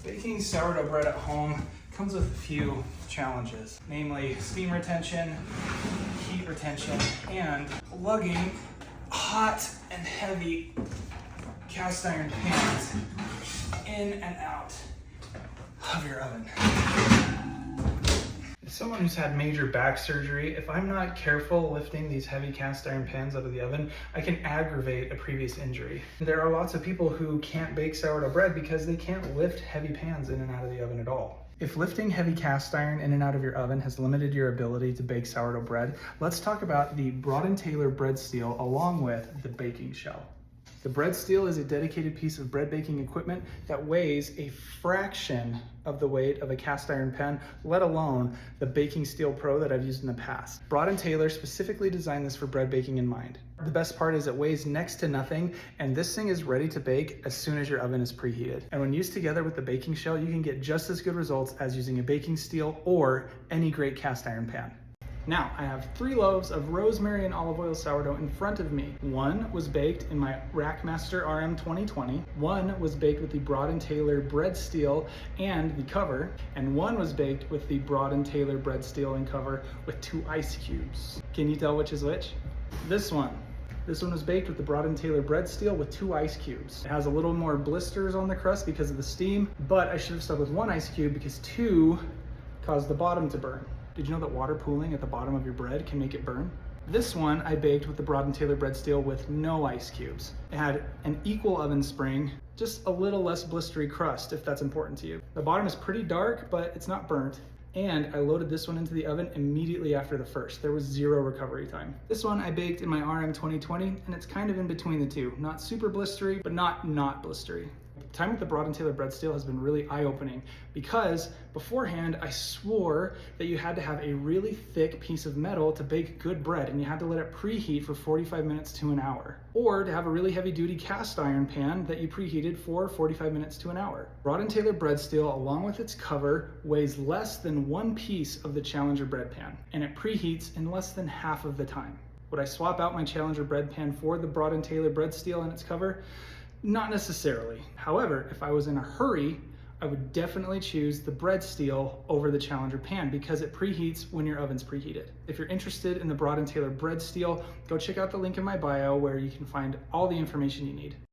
Baking sourdough bread at home comes with a few challenges, namely steam retention, heat retention, and lugging hot and heavy cast iron pans in and out of your oven. As someone who's had major back surgery, if I'm not careful lifting these heavy cast iron pans out of the oven, I can aggravate a previous injury. There are lots of people who can't bake sourdough bread because they can't lift heavy pans in and out of the oven at all. If lifting heavy cast iron in and out of your oven has limited your ability to bake sourdough bread, let's talk about the Brought & Taylor bread steel along with the baking shell. The bread steel is a dedicated piece of bread baking equipment that weighs a fraction of the weight of a cast iron pan, let alone the Baking Steel Pro that I've used in the past. Brought & Taylor specifically designed this for bread baking in mind. The best part is it weighs next to nothing, and this thing is ready to bake as soon as your oven is preheated. And when used together with the baking shell, you can get just as good results as using a baking steel or any great cast iron pan. Now, I have 3 loaves of rosemary and olive oil sourdough in front of me. One was baked in my Rackmaster RM 2020, one was baked with the Brought & Taylor bread steel and the cover, and one was baked with the Brought & Taylor bread steel and cover with 2 ice cubes. Can you tell which is which? This one. This one was baked with the Brought & Taylor bread steel with 2 ice cubes. It has a little more blisters on the crust because of the steam, but I should have stuck with 1 ice cube because 2 caused the bottom to burn. Did you know that water pooling at the bottom of your bread can make it burn? This one I baked with the Brought & Taylor bread steel with no ice cubes. It had an equal oven spring, just a little less blistery crust if that's important to you. The bottom is pretty dark, but it's not burnt. And I loaded this one into the oven immediately after the first. There was 0 recovery time. This one I baked in my RM 2020, and it's kind of in between the two. Not super blistery, but not blistery. Time with the Brought & Taylor bread steel has been really eye-opening because beforehand I swore that you had to have a really thick piece of metal to bake good bread, and you had to let it preheat for 45 minutes to an hour, or to have a really heavy-duty cast iron pan that you preheated for 45 minutes to an hour. Brought & Taylor bread steel, along with its cover, weighs less than 1 piece of the Challenger bread pan, and it preheats in less than half of the time. Would I swap out my Challenger bread pan for the Brought & Taylor bread steel and its cover? Not necessarily. However, if I was in a hurry, I would definitely choose the bread steel over the Challenger pan because it preheats when your oven's preheated. If you're interested in the Brought & Taylor bread steel, go check out the link in my bio where you can find all the information you need.